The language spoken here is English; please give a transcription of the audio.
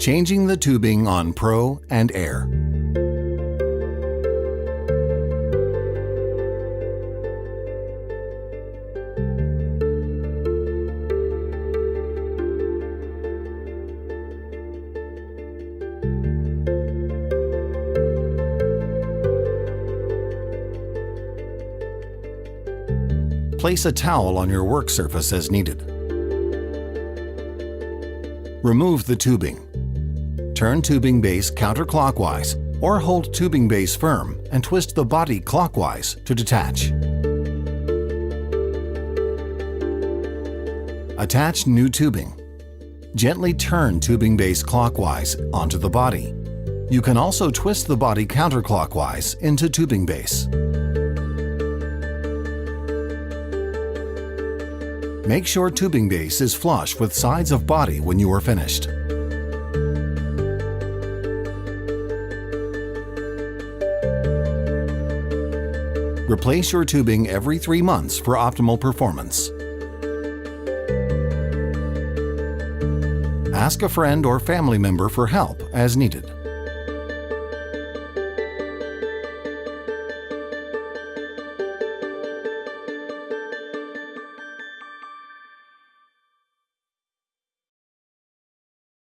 Changing the tubing on Pro and Air. Place a towel on your work surface as needed. Remove the tubing. Turn tubing base counterclockwise or hold tubing base firm and twist the body clockwise to detach. Attach new tubing. Gently turn tubing base clockwise onto the body. You can also twist the body counterclockwise into tubing base. Make sure tubing base is flush with sides of body when you are finished. Replace your tubing every 3 months for optimal performance. Ask a friend or family member for help as needed.